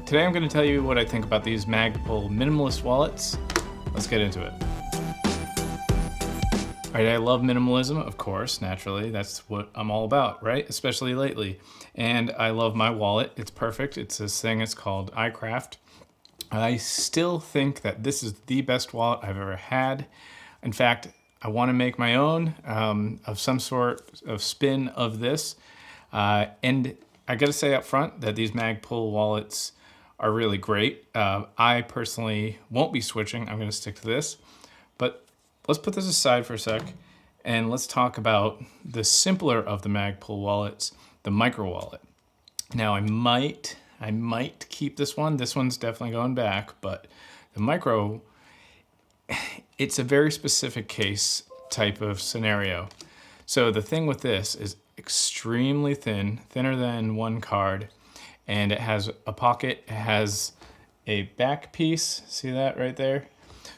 Today I'm going to tell you what I think about these Magpul minimalist wallets. Let's get into it. All right, I love minimalism, of course, naturally. That's what I'm all about, right? Especially lately. And I love my wallet. It's perfect. It's this thing, it's called ICRAFT. I still think that this is the best wallet I've ever had. In fact, I want to make my own of some sort of spin of this. And I got to say up front that these Magpul wallets are really great. I personally won't be switching. I'm going to stick to this. But let's put this aside for a sec and let's talk about the simpler of the Magpul wallets, the micro wallet. Now I might keep this one. This one's definitely going back, but the micro, it's a very specific case type of scenario. So the thing with this is extremely thin, thinner than one card, and it has a pocket. It has a back piece, see that right there?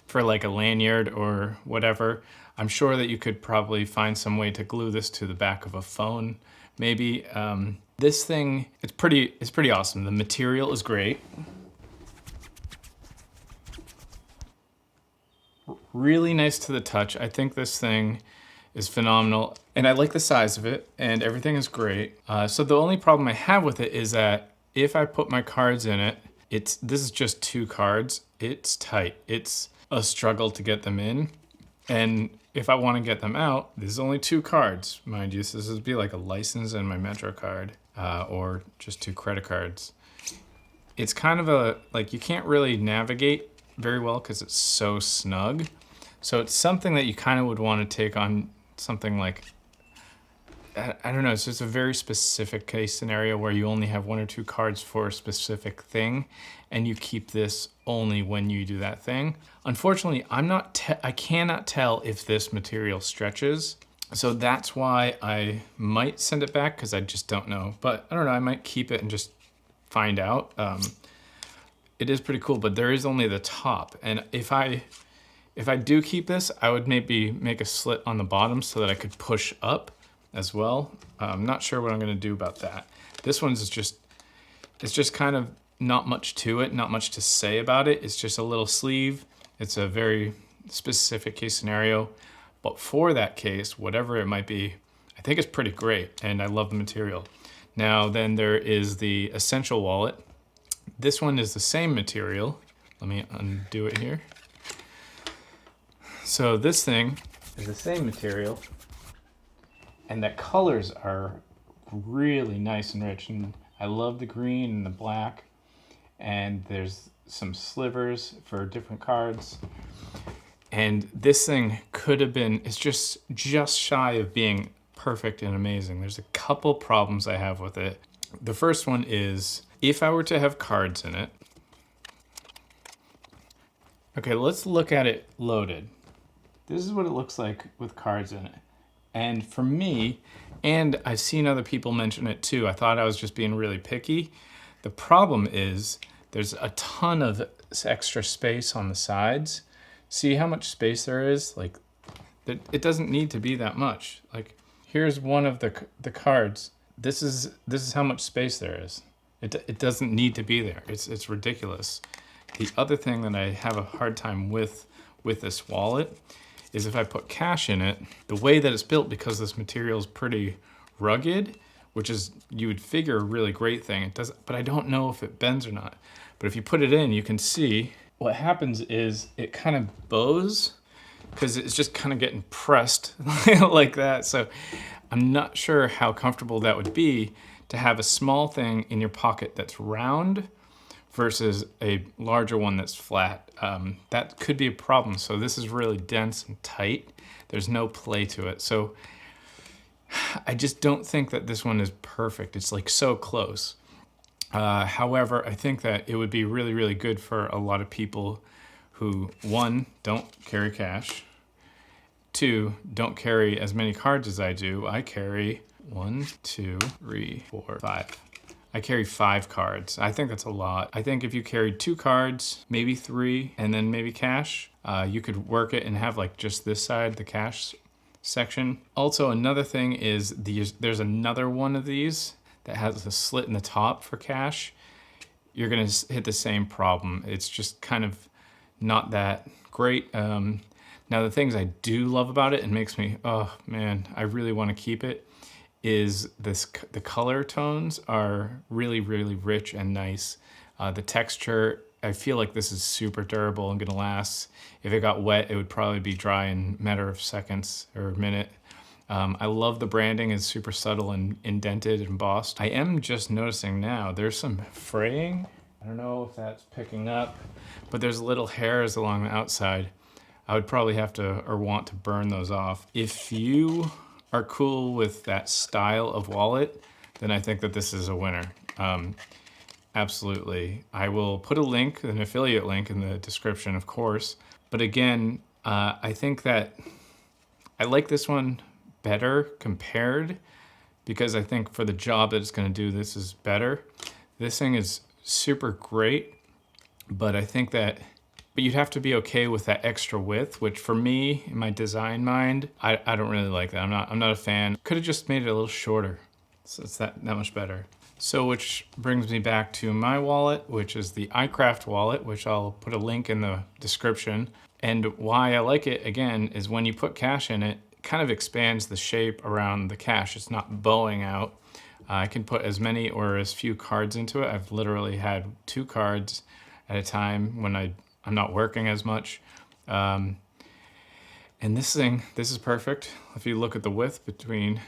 For like a lanyard or whatever. I'm sure that you could probably find some way to glue this to the back of a phone, maybe. This thing, it's pretty awesome. The material is great. Really nice to the touch. I think this thing is phenomenal, and I like the size of it, and everything is great. So the only problem I have with it is that if I put my cards in it, this is just 2 cards. It's tight. It's a struggle to get them in. And if I want to get them out, there's only 2 cards, mind you. So this would be like a license and my Metro card, or just 2 credit cards. It's kind of like you can't really navigate very well because it's so snug. So it's something that you kind of would want to take on something like, I don't know, it's just a very specific case scenario where you only have 1 or 2 cards for a specific thing, and you keep this only when you do that thing. Unfortunately, I cannot tell if this material stretches, so that's why I might send it back, because I just don't know. But I don't know, I might keep it and just find out. It is pretty cool, but there is only the top, and if I do keep this, I would maybe make a slit on the bottom so that I could push up as well. I'm not sure what I'm gonna do about that. This one's it's just kind of not much to it, not much to say about it. It's just a little sleeve. It's a very specific case scenario, but for that case, whatever it might be, I think it's pretty great, and I love the material. Now, then there is the Essential wallet. This one is the same material. Let me undo it here. So this thing is the same material, and the colors are really nice and rich, and I love the green and the black, and there's some slivers for different cards. And this thing could have been, it's just shy of being perfect and amazing. There's a couple problems I have with it. The first one is, if I were to have cards in it, okay, let's look at it loaded. This is what it looks like with cards in it. And for me, and I've seen other people mention it too, I thought I was just being really picky. The problem is there's a ton of extra space on the sides. See how much space there is? Like, it doesn't need to be that much. Like, here's one of the cards. This is how much space there is. It doesn't need to be there. It's ridiculous. The other thing that I have a hard time with this wallet is if I put cash in it, the way that it's built, because this material is pretty rugged, which is, you would figure, a really great thing. It doesn't, but I don't know if it bends or not. But if you put it in, you can see what happens is it kind of bows, because it's just kind of getting pressed like that. So I'm not sure how comfortable that would be to have a small thing in your pocket that's round versus a larger one that's flat. That could be a problem. So this is really dense and tight. There's no play to it. So I just don't think that this one is perfect. It's like so close. However, I think that it would be really, really good for a lot of people who, 1, don't carry cash, 2, don't carry as many cards as I do. I carry 1, 2, 3, 4, 5. I carry 5 cards. I think that's a lot. I think if you carried 2 cards, maybe 3, and then maybe cash, you could work it and have like just this side, the cash section. Also, another thing is there's another one of these that has a slit in the top for cash. you're gonna hit the same problem. It's just kind of not that great. Now the things I do love about it and makes me, oh man, I really want to keep it, is the color tones are really, really rich and nice. The texture, I feel like this is super durable and gonna last. If it got wet, it would probably be dry in a matter of seconds or a minute. I love the branding, it's super subtle and indented and embossed. I am just noticing now, there's some fraying. I don't know if that's picking up, but there's little hairs along the outside. I would probably have to, or want to, burn those off. If you are cool with that style of wallet, then I think that this is a winner. Absolutely. I will put a link, an affiliate link in the description, of course. But again, I think that I like this one better compared, because I think for the job that it's gonna do, this is better. This thing is super great, but I think that, but you'd have to be okay with that extra width, which for me, in my design mind, I don't really like that. I'm not a fan. Could have just made it a little shorter. So it's that much better. So which brings me back to my wallet, which is the ICRAFT wallet, which I'll put a link in the description. And why I like it, again, is when you put cash in it, it kind of expands the shape around the cash. It's not bowing out. I can put as many or as few cards into it. I've literally had 2 cards at a time when I'm not working as much. And this is perfect. If you look at the width between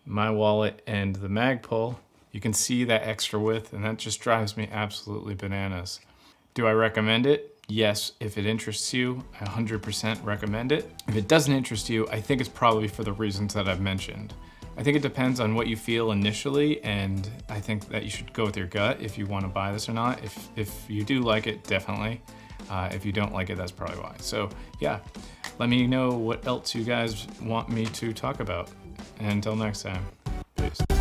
my wallet and the Magpul, you can see that extra width, and that just drives me absolutely bananas. Do I recommend it? Yes, if it interests you, I 100% recommend it. If it doesn't interest you, I think it's probably for the reasons that I've mentioned. I think it depends on what you feel initially, and I think that you should go with your gut if you want to buy this or not. If you do like it, definitely. If you don't like it, that's probably why. So yeah, let me know what else you guys want me to talk about. And until next time, peace.